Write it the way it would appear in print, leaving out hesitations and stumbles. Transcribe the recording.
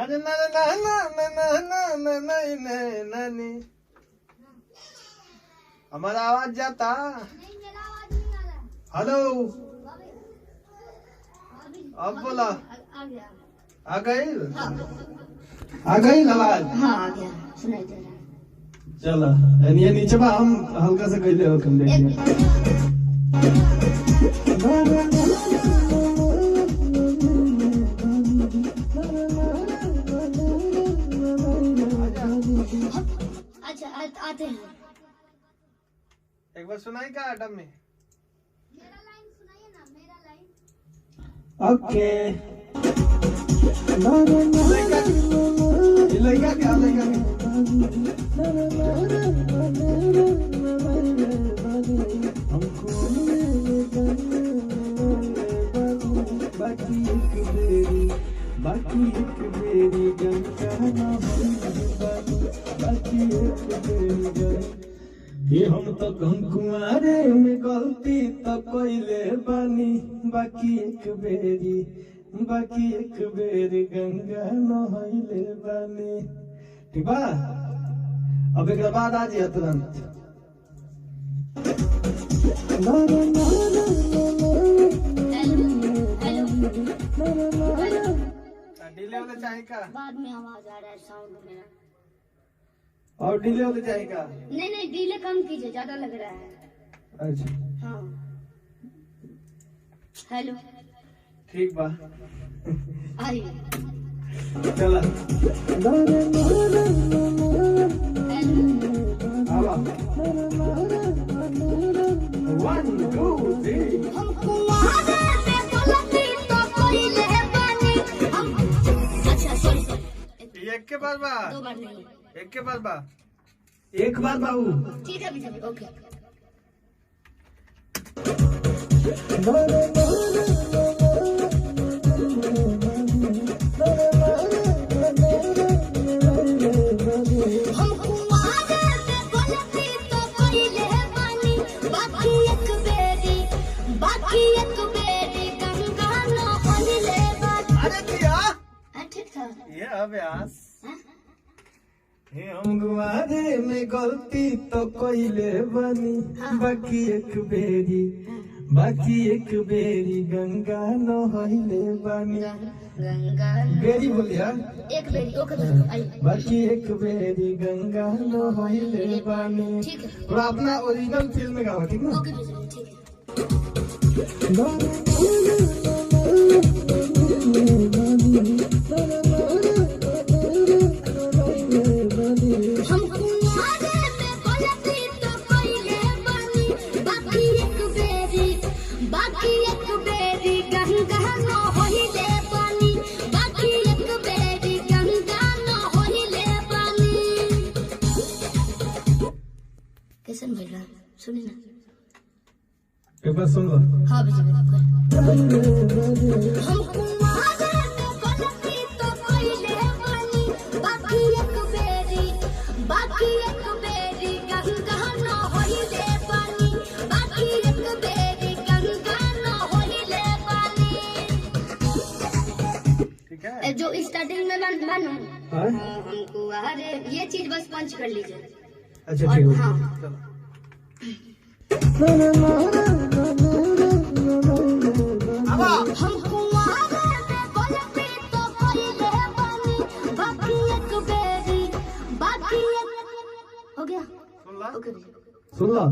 अरे ना ना ना ना ना ना ना ना ना ना ना हमारा आवाज जाता। नहीं मेरा आवाज नहीं आ रहा। हेलो अब बोला। आ गया। आ गई हाँ आ गई आवाज। हाँ आ गया सुनाई दे रहा है। चलो ये नीचे बा हम हल्का सा कैले हो कम देखिए। अच्छा आते हैं। एक बार सुनाई का आटम में। मेरा लाइन सुनाइए ना मेरा लाइन। ओके लड़का क्या लड़का बाकी एक बेरी गंगा बाकी एक बेरी ये हम तो कुंवारे में गलती तो कोइले बानी बाकी एक बेरी गंगा नहैले बानी। ठीक बा अब एक बाद आ जाइए तुरंत। डिले होना चाहिए का बाद में आवाज आ रहा है साउंड मेरा। और डिले होना चाहिए का नहीं डिले कम कीजिए ज्यादा लग रहा है। अच्छा हाँ हेलो ठीक बा आइए। चला आवा 1 2 3 हमको वहादे में गलती तो कोइले बानी हम। अच्छा सॉरी एक के बाद बा 2 बार नहीं। एक के बाद बा एक बार बाबू। ठीक है अभी ओके। हमको वहादे में गलती तो कोइले बानी बाकी एक बेरी गंगा नहैले बानी। अरे दिया ठीक था। ये अभ्यास हम गुआरे में गलती तो कोइले बनी बाकी एक बेरी गंगा नहैले बनी। गंगा बेरी बोलिया एक बेरी ओके आइए। बाकी एक बेरी गंगा नहैले बनी। ठीक है और अपना ओरिजिनल फिल्म में गाओ ठीक ना। ओके ठीक है। हमको आगे में गलती तो कोइले बानी बाकी एक बेरी गंगा नहैले बानी बाकी एक बेरी गंगा नहैले बानी। कैसन भेल रहा सुनी ना। एक बार सुन लो। हाँ हमको आगे में गलती तो कोइले बानी बाकी एक बेरी गंगा नहैले बानी बाकी एक बेरी गंगा नहैले बानी। ठीक है जो स्टार्टिंग में मानू हाँ? हमको अरे ये चीज बस पंच कर लीजिए। अच्छा और ठीक है हाँ चलो। हमको आगे में गलती तो कोइले बानी बाकी एक बेरी हो गया। सुन ला ओके सुन ला